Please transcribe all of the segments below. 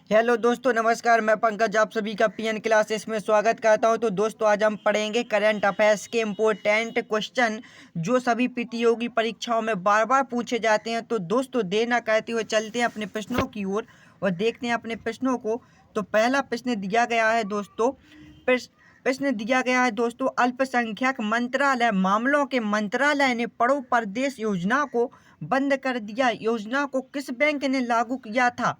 Hello दोस्तों, नमस्कार। मैं पंकज आप सभी का पीएन क्लासेस में स्वागत करता हूं। तो दोस्तों, आज हम पढ़ेंगे करंट अफेयर्स के इम्पोर्टेंट क्वेश्चन जो सभी प्रतियोगी परीक्षाओं में बार बार पूछे जाते हैं। तो दोस्तों, देर न करते हुए चलते हैं अपने प्रश्नों की ओर और देखते हैं अपने प्रश्नों को। तो पहला प्रश्न दिया गया है दोस्तों, प्रश्न अल्पसंख्यक मंत्रालय मामलों के मंत्रालय ने पढ़ो प्रदेश योजना को बंद कर दिया। योजना को किस बैंक ने लागू किया था?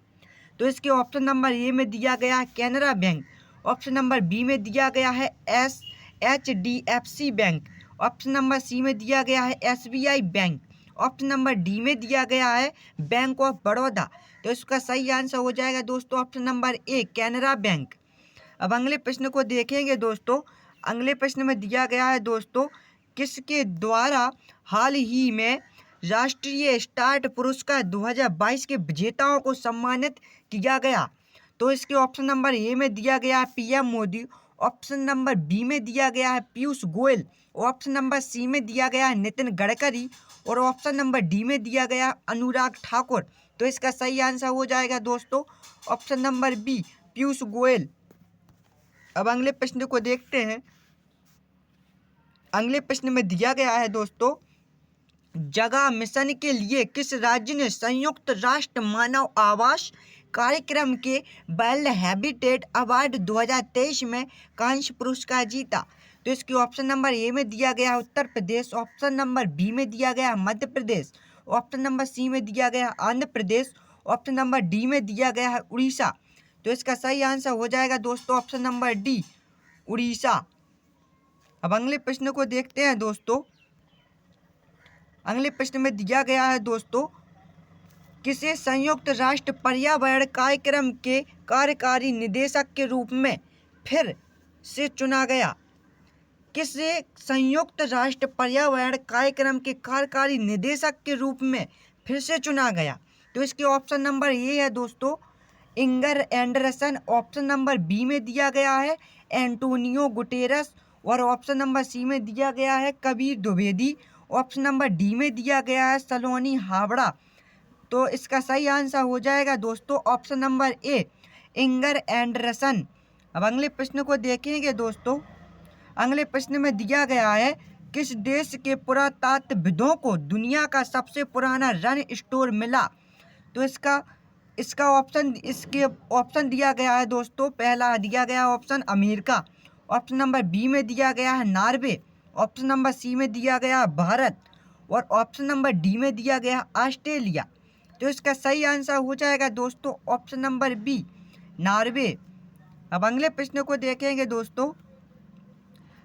तो इसके ऑप्शन नंबर ए में दिया गया है Canara bank, option number B में दिया गया है HDFC bank, option number C में दिया गया है SBI bank, option number D में दिया गया है बैंक ऑफ बड़ौदा। तो इसका सही आंसर हो जाएगा दोस्तों option number A Canara bank. अब अगले प्रश्न को देखेंगे दोस्तों। अगले प्रश्न में दिया गया है दोस्तों, किसके द्वारा हाल ही में राष्ट्रीय स्टार्ट पुरस्कार 2022 के विजेताओं को सम्मानित किया गया? तो इसके ऑप्शन नंबर ए में दिया गया है PM Modi, option number B में दिया गया है Piyush Goyal, option number C में दिया गया है नितिन गडकरी और ऑप्शन नंबर डी में दिया गया है अनुराग ठाकुर। तो इसका सही आंसर हो जाएगा दोस्तों option number B Piyush Goyal. अब अगले प्रश्न को देखते हैं। अगले प्रश्न में दिया गया है दोस्तों, जगह मिशन के लिए किस राज्य ने संयुक्त राष्ट्र मानव आवास कार्यक्रम के वर्ल्ड हैबिटेट अवार्ड 2023 में कांस्य पुरस्कार जीता? तो इसके ऑप्शन नंबर ए में दिया गया है Uttar Pradesh, option number B में दिया गया है Madhya Pradesh, option number C में दिया गया है Andhra Pradesh, option number D में दिया गया है उड़ीसा। तो इसका सही आंसर हो जाएगा दोस्तों ऑप्शन नंबर डी उड़ीसा। अब अगले प्रश्न को देखते हैं दोस्तों। अगले प्रश्न में दिया गया है दोस्तों, किसे संयुक्त राष्ट्र पर्यावरण कार्यक्रम के कार्यकारी निदेशक के रूप में फिर से चुना गया? किसे संयुक्त राष्ट्र पर्यावरण कार्यक्रम के कार्यकारी निदेशक के रूप में फिर से चुना गया? तो इसके ऑप्शन नंबर ए है दोस्तों Inger Andersen, option number B में दिया गया है एंटोनियो गुटेरस और ऑप्शन नंबर सी में दिया गया है Kabir Dwivedi, option number D में दिया गया है सलोनी हावड़ा। तो इसका सही आंसर हो जाएगा दोस्तों option number A Inger Anderson. अब अगले प्रश्न को देखेंगे दोस्तों। अगले प्रश्न में दिया गया है, किस देश के पुरातत्वविदों को दुनिया का सबसे पुराना रन स्टोर मिला? तो इसके ऑप्शन दिया गया है दोस्तों। पहला दिया गया option America, option number B में दिया गया है नॉर्वे, ऑप्शन नंबर सी में दिया गया है भारत और ऑप्शन नंबर डी में दिया गया है ऑस्ट्रेलिया। तो इसका सही आंसर हो जाएगा दोस्तों ऑप्शन नंबर बी नॉर्वे। अब अगले प्रश्न को देखेंगे दोस्तों।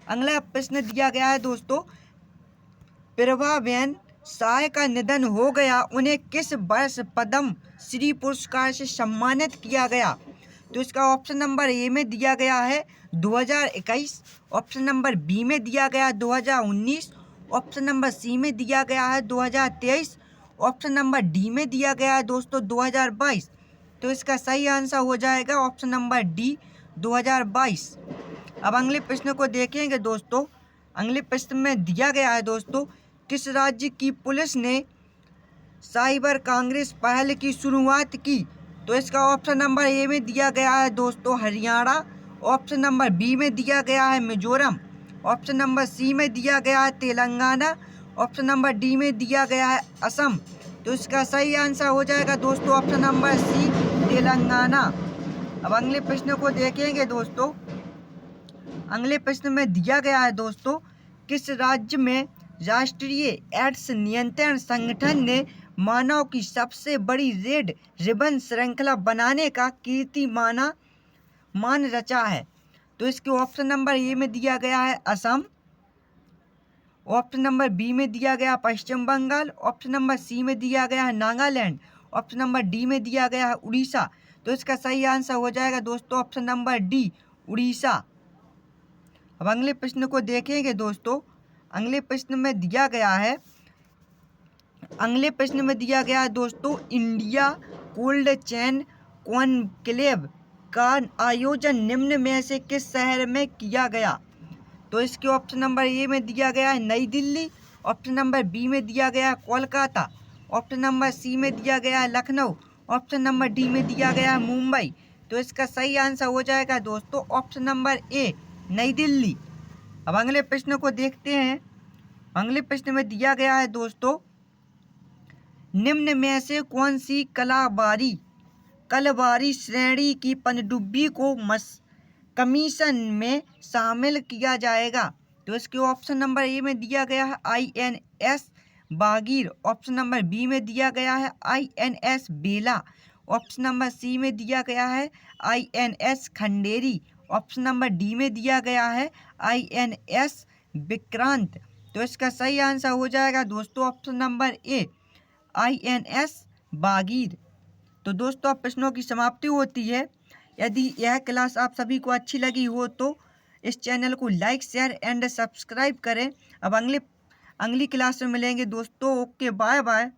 अगला प्रश्न दिया गया है दोस्तों, प्रभाबेन शाह का निधन हो गया, उन्हें किस वर्ष पद्म श्री पुरस्कार से सम्मानित किया गया? तो इसका ऑप्शन नंबर ए में दिया गया है 2021, ऑप्शन नंबर बी में दिया गया 2019, ऑप्शन नंबर सी में दिया गया है 2023, ऑप्शन नंबर डी में दिया गया है दोस्तों 2022। तो इसका सही आंसर हो जाएगा ऑप्शन नंबर डी 2022। अब अगले प्रश्न को देखेंगे दोस्तों। अगले प्रश्न में दिया गया है दोस्तों, किस राज्य की पुलिस ने साइबर कांग्रेस पहल की शुरुआत की? तो इसका ऑप्शन नंबर ए में दिया गया है दोस्तों हरियाणा, ऑप्शन नंबर बी में दिया गया है मिजोरम, ऑप्शन नंबर सी में दिया गया है तेलंगाना, ऑप्शन नंबर डी में दिया गया है असम। तो इसका सही आंसर हो जाएगा दोस्तों ऑप्शन नंबर सी तेलंगाना। अब अगले प्रश्न को देखेंगे दोस्तों। अगले प्रश्न में दिया गया है दोस्तों, किस राज्य में राष्ट्रीय एड्स नियंत्रण संगठन ने मानव की सबसे बड़ी रेड रिबन श्रृंखला बनाने का मान रचा है? तो इसके ऑप्शन नंबर ए में दिया गया है असम, ऑप्शन नंबर बी में दिया गया पश्चिम बंगाल, ऑप्शन नंबर सी में दिया गया है नागालैंड, ऑप्शन नंबर डी में दिया गया है उड़ीसा। तो इसका सही आंसर हो जाएगा दोस्तों ऑप्शन नंबर डी उड़ीसा। अब अगले प्रश्न को देखेंगे दोस्तों। अगले प्रश्न में दिया गया है दोस्तों, इंडिया कोल्ड चेन कॉन्क्लेव का आयोजन निम्न में से किस शहर में किया गया? तो इसके ऑप्शन नंबर ए में दिया गया है नई दिल्ली, ऑप्शन नंबर बी में दिया गया है कोलकाता, ऑप्शन नंबर सी में दिया गया है लखनऊ, ऑप्शन नंबर डी में दिया गया है मुंबई। तो इसका सही आंसर हो जाएगा दोस्तों ऑप्शन नंबर ए, नई दिल्ली। अब अगले प्रश्न को देखते हैं। अगले प्रश्न में दिया गया है दोस्तों, निम्न में से कौन सी कलबारी श्रेणी की पनडुब्बी को कमीशन में शामिल किया जाएगा? तो इसके ऑप्शन नंबर ए में दिया गया है INS बागीर, ऑप्शन नंबर बी में दिया गया है INS बेला, ऑप्शन नंबर सी में दिया गया है INS Khanderi, option number D में दिया गया है INS विक्रांत। तो इसका सही आंसर हो जाएगा दोस्तों ऑप्शन नंबर ए, INS बागीर। तो दोस्तों अब प्रश्नों की समाप्ति होती है। यदि यह क्लास आप सभी को अच्छी लगी हो तो इस चैनल को लाइक, शेयर एंड सब्सक्राइब करें। अब अगली क्लास में मिलेंगे दोस्तों। Okay, bye bye.